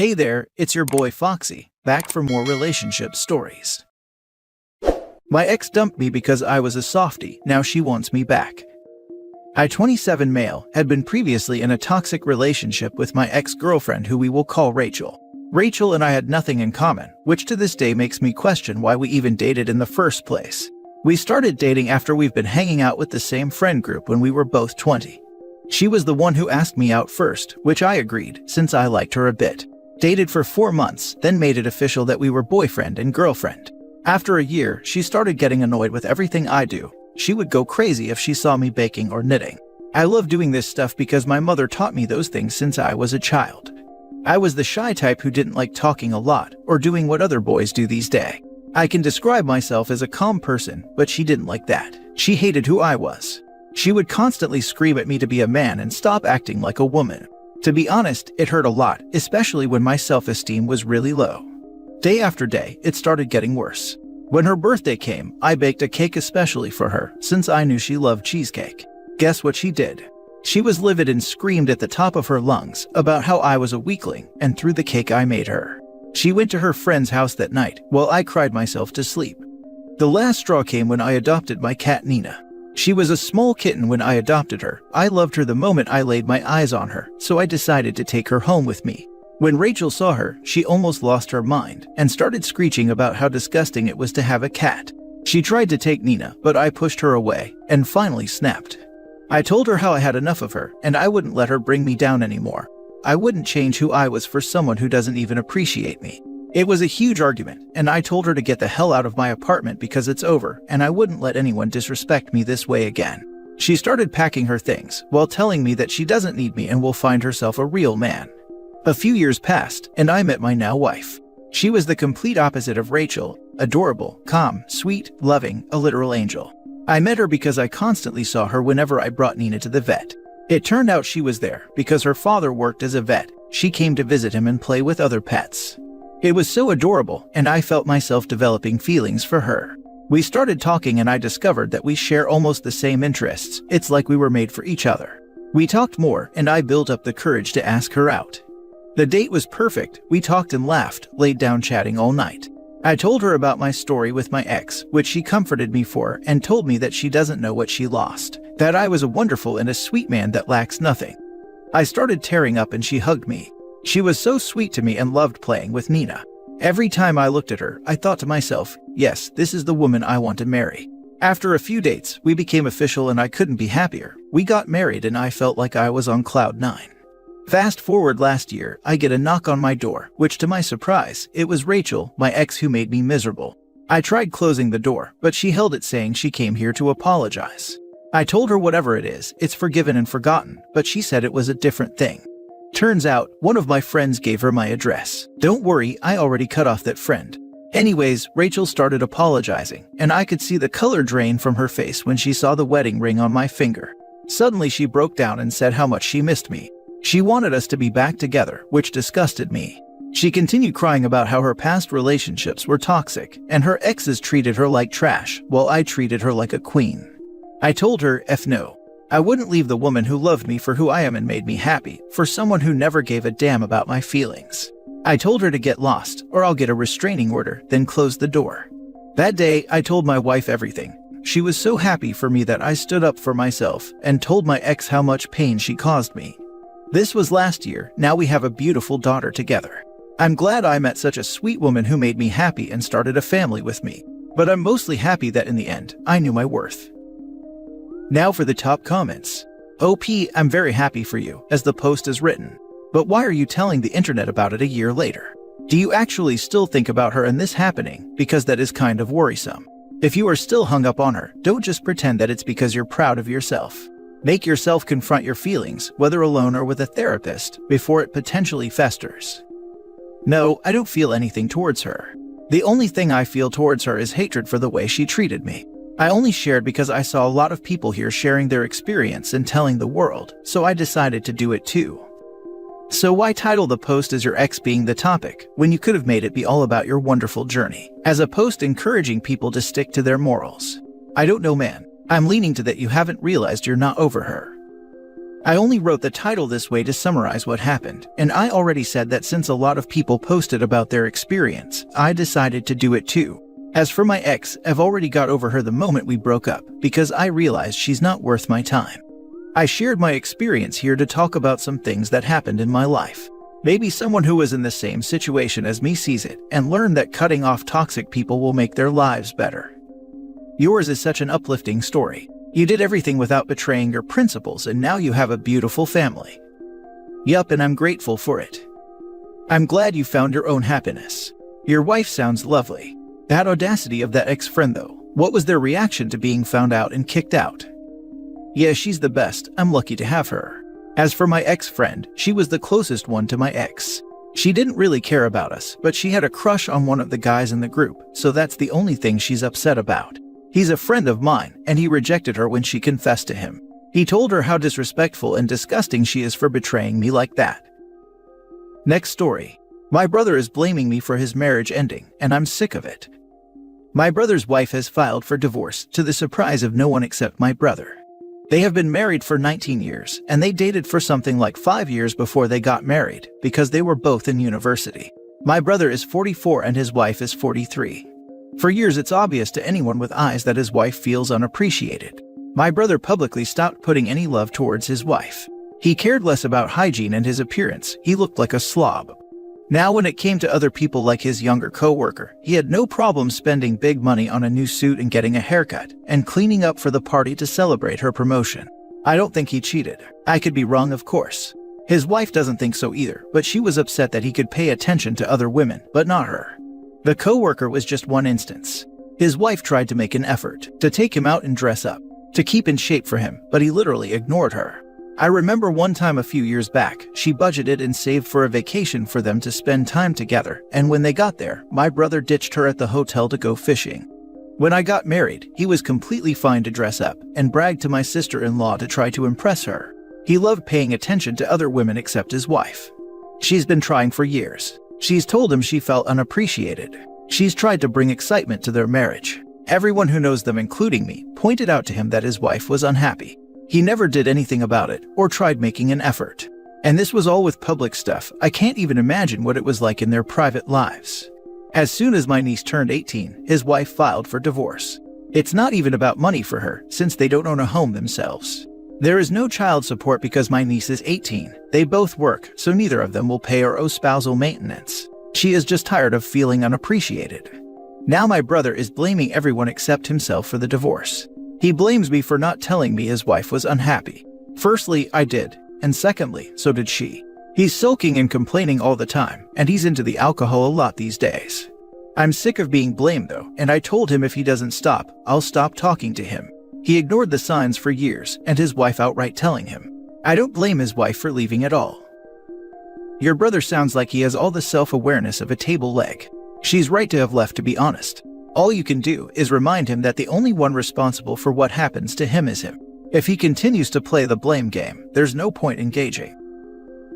Hey there, it's your boy Foxy, back for more relationship stories. My ex dumped me because I was a softie, now she wants me back. I, 27 male, had been previously in a toxic relationship with my ex-girlfriend who we will call Rachel. Rachel and I had nothing in common, which to this day makes me question why we even dated in the first place. We started dating after we've been hanging out with the same friend group when we were both 20. She was the one who asked me out first, which I agreed, since I liked her a bit. Dated for 4 months, then made it official that we were boyfriend and girlfriend. After a year, she started getting annoyed with everything I do. She would go crazy if she saw me baking or knitting. I love doing this stuff because my mother taught me those things since I was a child. I was the shy type who didn't like talking a lot or doing what other boys do these days. I can describe myself as a calm person, but she didn't like that. She hated who I was. She would constantly scream at me to be a man and stop acting like a woman. To be honest, it hurt a lot, especially when my self-esteem was really low. Day after day, it started getting worse. When her birthday came, I baked a cake especially for her, since I knew she loved cheesecake. Guess what she did? She was livid and screamed at the top of her lungs about how I was a weakling and threw the cake I made her. She went to her friend's house that night, while I cried myself to sleep. The last straw came when I adopted my cat Nina. She was a small kitten when I adopted her. I loved her the moment I laid my eyes on her, so I decided to take her home with me. When Rachel saw her, she almost lost her mind and started screeching about how disgusting it was to have a cat. She tried to take Nina, but I pushed her away and finally snapped. I told her how I had enough of her and I wouldn't let her bring me down anymore. I wouldn't change who I was for someone who doesn't even appreciate me. It was a huge argument, and I told her to get the hell out of my apartment because it's over, and I wouldn't let anyone disrespect me this way again. She started packing her things, while telling me that she doesn't need me and will find herself a real man. A few years passed, and I met my now wife. She was the complete opposite of Rachel, adorable, calm, sweet, loving, a literal angel. I met her because I constantly saw her whenever I brought Nina to the vet. It turned out she was there because her father worked as a vet. She came to visit him and play with other pets. It was so adorable, and I felt myself developing feelings for her. We started talking and I discovered that we share almost the same interests. It's like we were made for each other. We talked more, and I built up the courage to ask her out. The date was perfect. We talked and laughed, laid down chatting all night. I told her about my story with my ex, which she comforted me for and told me that she doesn't know what she lost, that I was a wonderful and a sweet man that lacks nothing. I started tearing up and she hugged me. She was so sweet to me and loved playing with Nina. Every time I looked at her, I thought to myself, yes, this is the woman I want to marry. After a few dates, we became official and I couldn't be happier. We got married and I felt like I was on cloud 9. Fast forward last year, I get a knock on my door, which to my surprise, it was Rachel, my ex, who made me miserable. I tried closing the door, but she held it saying she came here to apologize. I told her whatever it is, it's forgiven and forgotten, but she said it was a different thing. Turns out, one of my friends gave her my address. Don't worry, I already cut off that friend. Anyways, Rachel started apologizing, and I could see the color drain from her face when she saw the wedding ring on my finger. Suddenly she broke down and said how much she missed me. She wanted us to be back together, which disgusted me. She continued crying about how her past relationships were toxic, and her exes treated her like trash, while I treated her like a queen. I told her, F no. I wouldn't leave the woman who loved me for who I am and made me happy, for someone who never gave a damn about my feelings. I told her to get lost, or I'll get a restraining order, then closed the door. That day, I told my wife everything. She was so happy for me that I stood up for myself and told my ex how much pain she caused me. This was last year. Now we have a beautiful daughter together. I'm glad I met such a sweet woman who made me happy and started a family with me. But I'm mostly happy that in the end, I knew my worth. Now for the top comments. OP, I'm very happy for you, as the post is written. But why are you telling the internet about it a year later? Do you actually still think about her and this happening? Because that is kind of worrisome. If you are still hung up on her, don't just pretend that it's because you're proud of yourself. Make yourself confront your feelings, whether alone or with a therapist, before it potentially festers. No, I don't feel anything towards her. The only thing I feel towards her is hatred for the way she treated me. I only shared because I saw a lot of people here sharing their experience and telling the world, so I decided to do it too. So why title the post as your ex being the topic, when you could have made it be all about your wonderful journey, as a post encouraging people to stick to their morals? I don't know, man. I'm leaning to that you haven't realized you're not over her. I only wrote the title this way to summarize what happened, and I already said that since a lot of people posted about their experience, I decided to do it too. As for my ex, I've already got over her the moment we broke up, because I realized she's not worth my time. I shared my experience here to talk about some things that happened in my life. Maybe someone who was in the same situation as me sees it and learn that cutting off toxic people will make their lives better. Yours is such an uplifting story. You did everything without betraying your principles, and now you have a beautiful family. Yup, and I'm grateful for it. I'm glad you found your own happiness. Your wife sounds lovely. That audacity of that ex-friend though, what was their reaction to being found out and kicked out? Yeah, she's the best. I'm lucky to have her. As for my ex-friend, she was the closest one to my ex. She didn't really care about us, but she had a crush on one of the guys in the group, so that's the only thing she's upset about. He's a friend of mine, and he rejected her when she confessed to him. He told her how disrespectful and disgusting she is for betraying me like that. Next story. My brother is blaming me for his marriage ending, and I'm sick of it. My brother's wife has filed for divorce, to the surprise of no one except my brother. They have been married for 19 years, and they dated for something like 5 years before they got married, because they were both in university. My brother is 44 and his wife is 43. For years it's obvious to anyone with eyes that his wife feels unappreciated. My brother publicly stopped putting any love towards his wife. He cared less about hygiene and his appearance. He looked like a slob. Now when it came to other people like his younger co-worker, he had no problem spending big money on a new suit and getting a haircut, and cleaning up for the party to celebrate her promotion. I don't think he cheated. I could be wrong, of course. His wife doesn't think so either, but she was upset that he could pay attention to other women, but not her. The co-worker was just one instance. His wife tried to make an effort to take him out and dress up, to keep in shape for him, but he literally ignored her. I remember one time a few years back, she budgeted and saved for a vacation for them to spend time together, and when they got there, my brother ditched her at the hotel to go fishing. When I got married, he was completely fine to dress up and bragged to my sister-in-law to try to impress her. He loved paying attention to other women except his wife. She's been trying for years. She's told him she felt unappreciated. She's tried to bring excitement to their marriage. Everyone who knows them, including me, pointed out to him that his wife was unhappy. He never did anything about it or tried making an effort. And this was all with public stuff. I can't even imagine what it was like in their private lives. As soon as my niece turned 18, his wife filed for divorce. It's not even about money for her, since they don't own a home themselves. There is no child support because my niece is 18. They both work, so neither of them will pay or owe spousal maintenance. She is just tired of feeling unappreciated. Now my brother is blaming everyone except himself for the divorce. He blames me for not telling me his wife was unhappy. Firstly, I did, and secondly, so did she. He's sulking and complaining all the time, and he's into the alcohol a lot these days. I'm sick of being blamed though, and I told him if he doesn't stop, I'll stop talking to him. He ignored the signs for years, and his wife outright telling him. I don't blame his wife for leaving at all. Your brother sounds like he has all the self-awareness of a table leg. She's right to have left, to be honest. All you can do is remind him that the only one responsible for what happens to him is him. If he continues to play the blame game, there's no point engaging.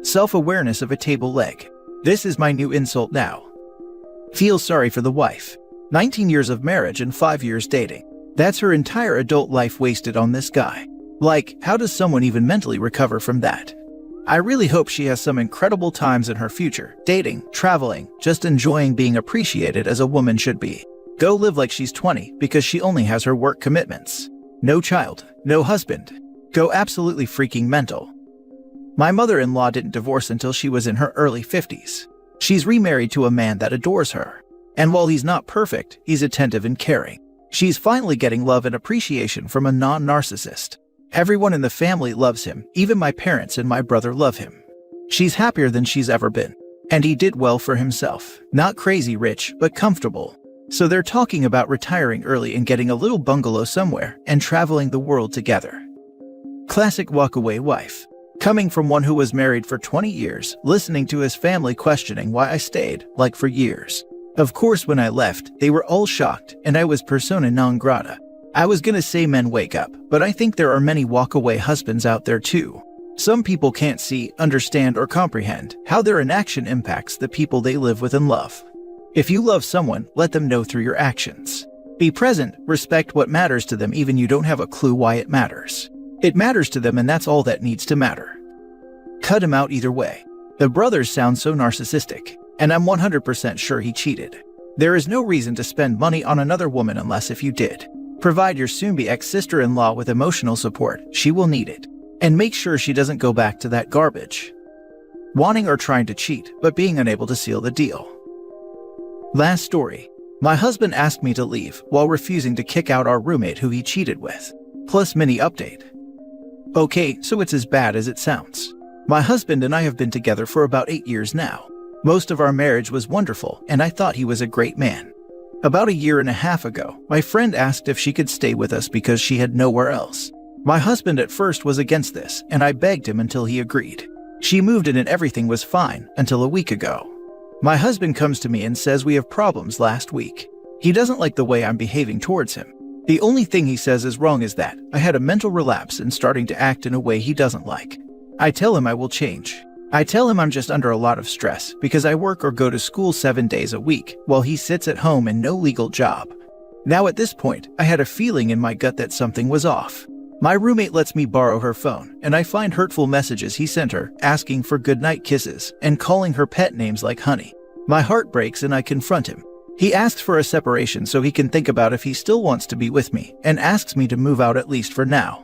Self-awareness of a table leg. This is my new insult now. Feel sorry for the wife. 19 years of marriage and 5 years dating. That's her entire adult life wasted on this guy. Like, how does someone even mentally recover from that? I really hope she has some incredible times in her future, dating, traveling, just enjoying being appreciated as a woman should be. Go live like she's 20 because she only has her work commitments. No child, no husband. Go absolutely freaking mental. My mother-in-law didn't divorce until she was in her early 50s. She's remarried to a man that adores her. And while he's not perfect, he's attentive and caring. She's finally getting love and appreciation from a non-narcissist. Everyone in the family loves him, even my parents and my brother love him. She's happier than she's ever been. And he did well for himself. Not crazy rich, but comfortable. So they're talking about retiring early and getting a little bungalow somewhere and traveling the world together. Classic walkaway wife. Coming from one who was married for 20 years, listening to his family questioning why I stayed, like for years. Of course, when I left, they were all shocked, and I was persona non grata. I was gonna say men wake up, but I think there are many walkaway husbands out there too. Some people can't see, understand, or comprehend how their inaction impacts the people they live with and love. If you love someone, let them know through your actions. Be present, respect what matters to them even you don't have a clue why it matters. It matters to them and that's all that needs to matter. Cut him out either way. The brothers sound so narcissistic, and I'm 100% sure he cheated. There is no reason to spend money on another woman unless if you did. Provide your soon-be ex-sister-in-law with emotional support, she will need it. And make sure she doesn't go back to that garbage. Wanting or trying to cheat, but being unable to seal the deal. Last story. My husband asked me to leave while refusing to kick out our roommate who he cheated with. Plus mini update. Okay, so it's as bad as it sounds. My husband and I have been together for about 8 years now. Most of our marriage was wonderful, and I thought he was a great man. About a year and a half ago, my friend asked if she could stay with us because she had nowhere else. My husband at first was against this, and I begged him until he agreed. She moved in and everything was fine until a week ago. My husband comes to me and says we have problems last week. He doesn't like the way I'm behaving towards him. The only thing he says is wrong is that I had a mental relapse and starting to act in a way he doesn't like. I tell him I will change. I tell him I'm just under a lot of stress because I work or go to school 7 days a week while he sits at home in no legal job. Now at this point, I had a feeling in my gut that something was off. My roommate lets me borrow her phone, and I find hurtful messages he sent her asking for goodnight kisses and calling her pet names like honey. My heart breaks and I confront him. He asks for a separation so he can think about if he still wants to be with me and asks me to move out at least for now.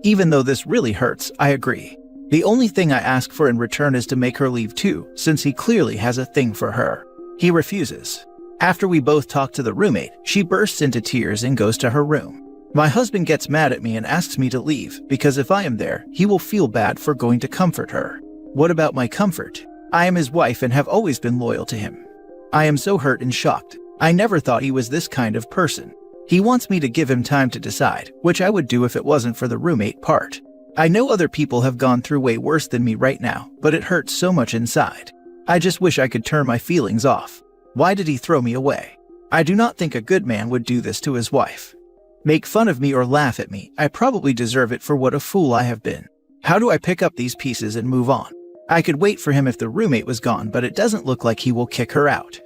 Even though this really hurts, I agree. The only thing I ask for in return is to make her leave too, since he clearly has a thing for her. He refuses. After we both talk to the roommate, she bursts into tears and goes to her room. My husband gets mad at me and asks me to leave because if I am there, he will feel bad for going to comfort her. What about my comfort? I am his wife and have always been loyal to him. I am so hurt and shocked. I never thought he was this kind of person. He wants me to give him time to decide, which I would do if it wasn't for the roommate part. I know other people have gone through way worse than me right now, but it hurts so much inside. I just wish I could turn my feelings off. Why did he throw me away? I do not think a good man would do this to his wife. Make fun of me or laugh at me, I probably deserve it for what a fool I have been. How do I pick up these pieces and move on? I could wait for him if the roommate was gone, but it doesn't look like he will kick her out.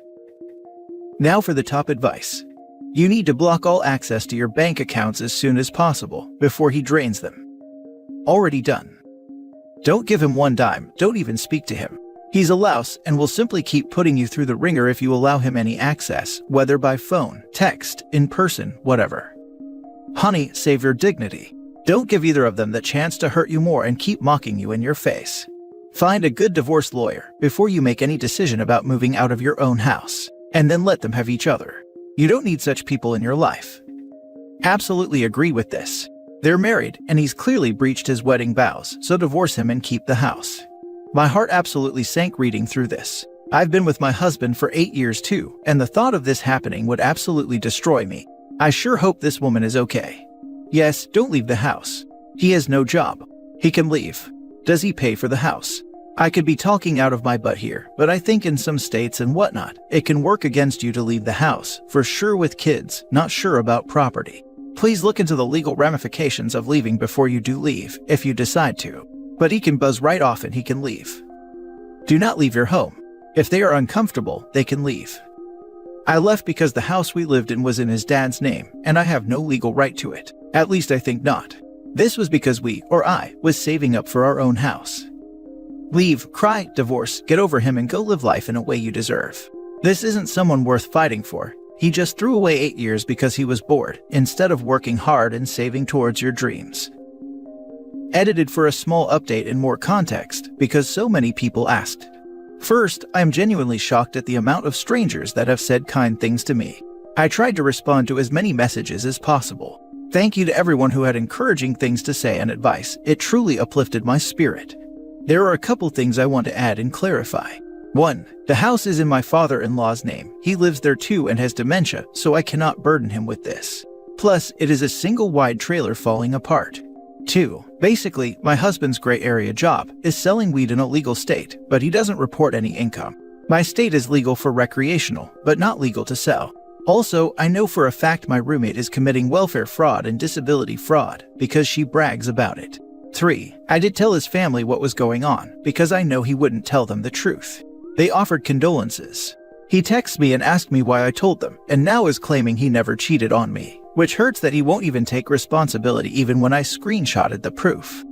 Now for the top advice. You need to block all access to your bank accounts as soon as possible, before he drains them. Already done. Don't give him one dime, don't even speak to him. He's a louse and will simply keep putting you through the ringer if you allow him any access, whether by phone, text, in person, whatever. Honey, save your dignity. Don't give either of them the chance to hurt you more and keep mocking you in your face. Find a good divorce lawyer before you make any decision about moving out of your own house, and then let them have each other. You don't need such people in your life. Absolutely agree with this. They're married, and he's clearly breached his wedding vows, so divorce him and keep the house. My heart absolutely sank reading through this. I've been with my husband for 8 years too, and the thought of this happening would absolutely destroy me. I sure hope this woman is okay. Yes, don't leave the house. He has no job. He can leave. Does he pay for the house? I could be talking out of my butt here, but I think in some states and whatnot, it can work against you to leave the house, for sure with kids, not sure about property. Please look into the legal ramifications of leaving before you do leave, if you decide to. But he can buzz right off and he can leave. Do not leave your home. If they are uncomfortable, they can leave. I left because the house we lived in was in his dad's name, and I have no legal right to it. At least I think not. This was because I was saving up for our own house. Leave, cry, divorce, get over him and go live life in a way you deserve. This isn't someone worth fighting for. He just threw away 8 years because he was bored, instead of working hard and saving towards your dreams. Edited for a small update and more context, because so many people asked. First, I am genuinely shocked at the amount of strangers that have said kind things to me. I tried to respond to as many messages as possible. Thank you to everyone who had encouraging things to say and advice. It truly uplifted my spirit. There are a couple things I want to add and clarify. 1. The house is in my father-in-law's name. He lives there too and has dementia, so I cannot burden him with this. Plus, it is a single wide trailer falling apart. 2. Basically, my husband's gray area job is selling weed in a legal state, but he doesn't report any income. My state is legal for recreational, but not legal to sell. Also, I know for a fact my roommate is committing welfare fraud and disability fraud because she brags about it. 3. I did tell his family what was going on because I know he wouldn't tell them the truth. They offered condolences. He texted me and asked me why I told them, and now is claiming he never cheated on me, which hurts that he won't even take responsibility even when I screenshotted the proof.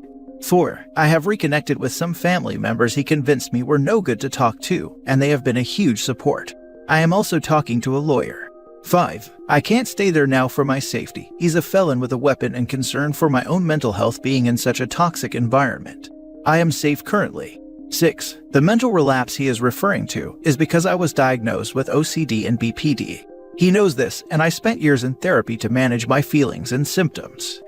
4. I have reconnected with some family members he convinced me were no good to talk to, and they have been a huge support. I am also talking to a lawyer. 5. I can't stay there now for my safety. He's a felon with a weapon and concern for my own mental health being in such a toxic environment. I am safe currently. 6. The mental relapse he is referring to is because I was diagnosed with OCD and BPD. He knows this, and I spent years in therapy to manage my feelings and symptoms.